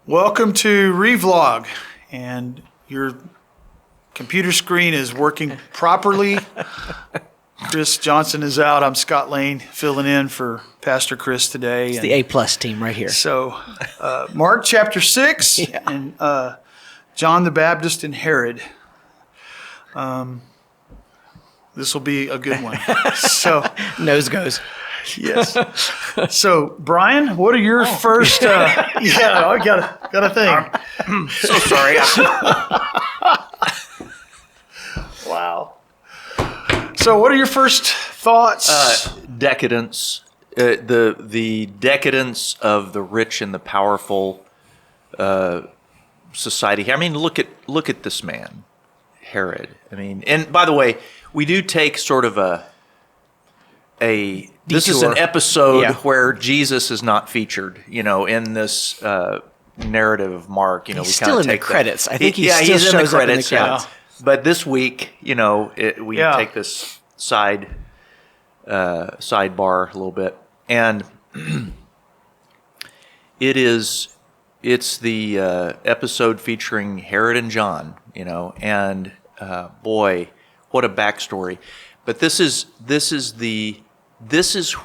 Welcome to Revlog, and your computer screen is working properly. Chris Johnson is out. I'm Scott Lane, filling in for Pastor Chris today. It's the A+ team right here. So, Mark chapter 6, and John the Baptist and Herod. This will be a good one. So Nose goes. Yes. So, Brian, what are your first? I got a thing. So sorry. Wow. So, what are your first thoughts? Decadence. The decadence of the rich and the powerful society. I mean, look at this man, Herod. I mean, and by the way, we do take sort of a this is an episode where Jesus is not featured, in this narrative of Mark. He's still in the credits. I think he's shows in the credits. Yeah. But this week, we take this sidebar a little bit, and it's the episode featuring Herod and John, and boy, what a backstory. But this is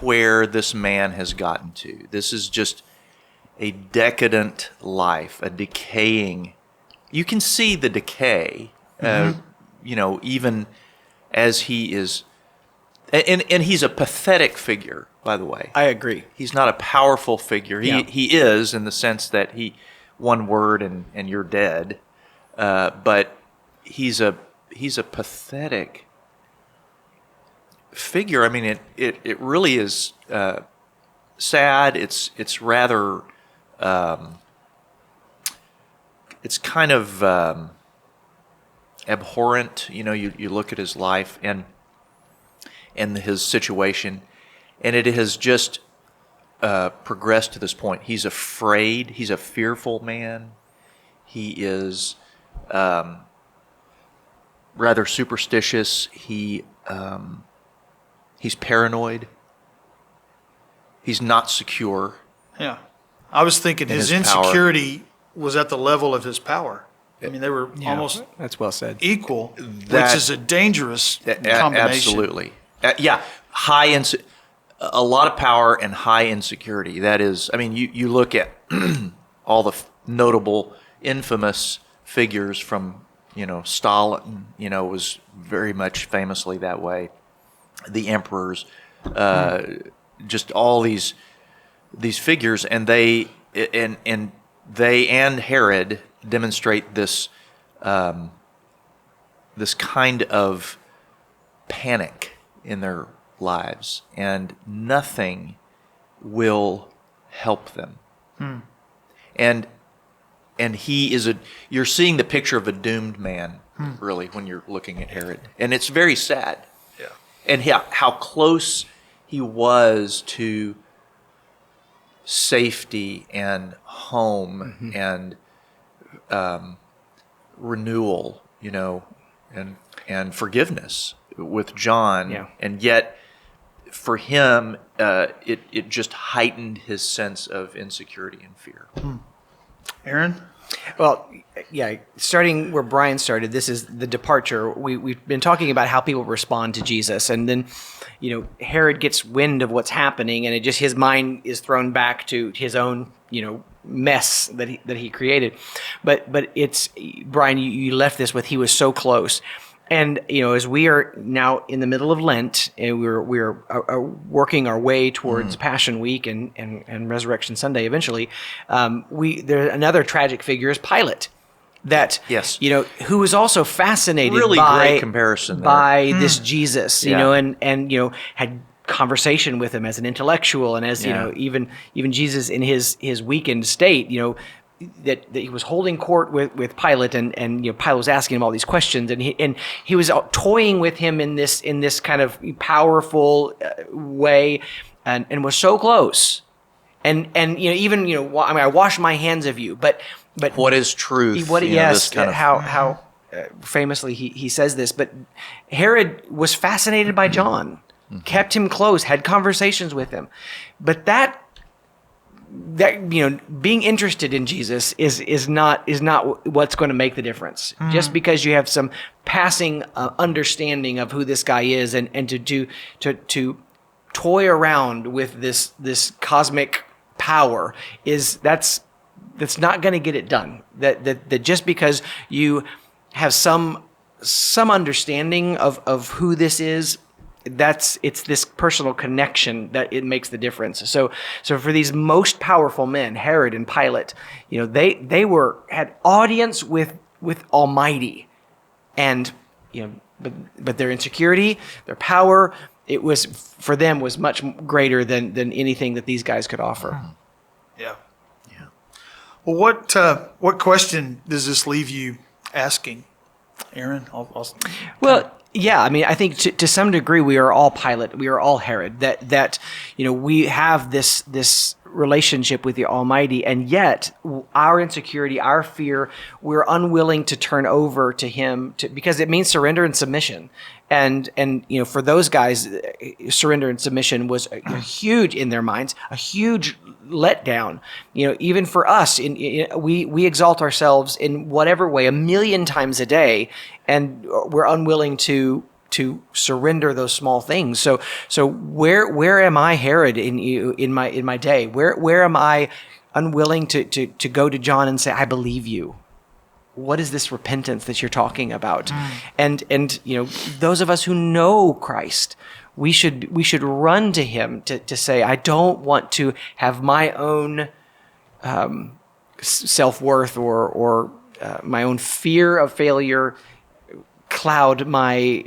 where this man has gotten to. This is just a decadent life, a decaying. You can see the decay, even as he is, and he's a pathetic figure, by the way. I agree. He's not a powerful figure. He is in the sense that one word and you're dead, but he's a pathetic figure. I mean, it really is sad. It's rather it's kind of abhorrent. You look at his life and his situation, and it has just progressed to this point. He's afraid. He's a fearful man. He is rather superstitious. He's paranoid. He's not secure. Yeah. I was thinking his insecurity was at the level of his power. I mean, they were almost that's well said. Equal, which is a dangerous combination. Absolutely. A lot of power and high insecurity. That is, I mean, you look at all the notable, infamous figures from, Stalin, was very much famously that way. The emperors, just all these figures, and they and Herod demonstrate this this kind of panic in their lives, and nothing will help them. And he is you're seeing the picture of a doomed man, really, when you're looking at Herod, and it's very sad. And how close he was to safety and home and renewal, and forgiveness with John. Yeah. And yet, for him, it just heightened his sense of insecurity and fear. Aaron? Well, starting where Brian started, this is the departure. We've been talking about how people respond to Jesus, and then, Herod gets wind of what's happening, and his mind is thrown back to his own, mess that he created. But it's, Brian, you left this with, he was so close. And, as we are now in the middle of Lent, and we're working our way towards Passion Week and Resurrection Sunday eventually, there another tragic figure is Pilate. That, who was also fascinated great comparison by this Jesus, and had conversation with him as an intellectual, and as, even Jesus in his weakened state, that he was holding court with Pilate, and Pilate was asking him all these questions, and he was toying with him in this kind of powerful way, and was so close, and I wash my hands of you, but what is truth? How famously he says this, but Herod was fascinated by John, kept him close, had conversations with him, but that that, being interested in Jesus is not what's going to make the difference. Just because you have some passing understanding of who this guy is, and to toy around with this cosmic power that's not going to get it done. That just because you have some understanding of who this is, it's this personal connection that it makes the difference. So for these most powerful men, Herod and Pilate, they had audience with Almighty, and but their insecurity, their power, it was for them was much greater than anything that these guys could offer. Yeah. Well, what question does this leave you asking, Aaron? Well, yeah, I mean, I think to some degree we are all Pilate, we are all Herod. That we have this relationship with the Almighty, and yet our insecurity, our fear, we're unwilling to turn over to Him because it means surrender and submission. And for those guys, surrender and submission was a huge in their minds, a huge letdown. Even for us, we exalt ourselves in whatever way 1,000,000 times a day, and we're unwilling to surrender those small things. So where am I, Herod, in my day? Where am I unwilling to go to John and say, I believe you? What is this repentance that you're talking about? And those of us who know Christ, we should run to Him to say, I don't want to have my own self-worth or my own fear of failure cloud my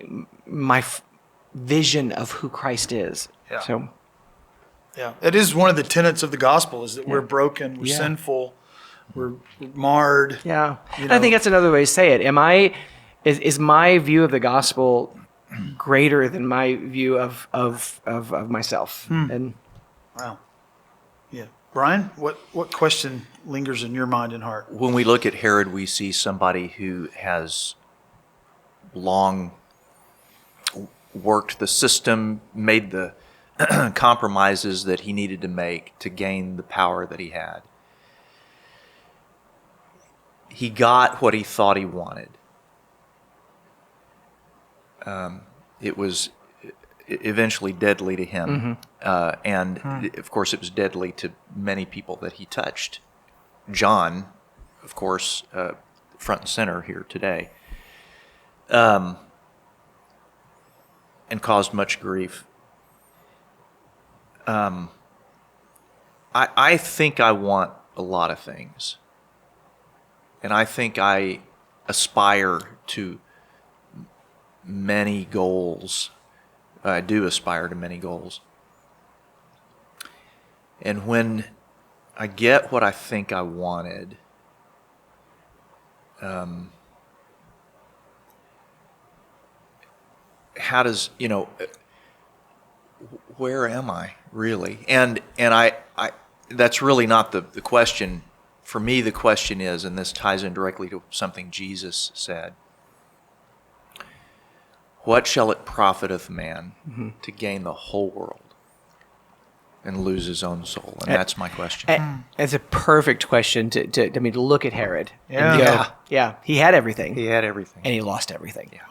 vision of who Christ is. Yeah. So, yeah, it is one of the tenets of the gospel is that we're broken, we're sinful, we're marred. Yeah, and I think that's another way to say it. Is my view of the gospel greater than my view of myself? And wow, yeah, Brian, what question lingers in your mind and heart? When we look at Herod, we see somebody who has long worked the system, made the compromises that he needed to make to gain the power that he had. He got what he thought he wanted. It was eventually deadly to him. And of course, it was deadly to many people that he touched. John, of course, front and center here today. And caused much grief. I think I want a lot of things. And I think I aspire to many goals. I do aspire to many goals. And when I get what I think I wanted, how does, where am I really? And I that's really not the question. For me, the question is, and this ties in directly to something Jesus said, what shall it profiteth man to gain the whole world and lose his own soul? And that's my question. It's a perfect question to look at Herod. Yeah. And go, yeah, he had everything. He had everything. And he lost everything. Yeah.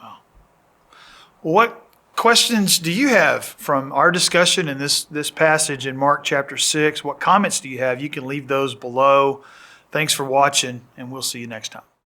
What questions do you have from our discussion in this passage in Mark chapter 6? What comments do you have? You can leave those below. Thanks for watching, and we'll see you next time.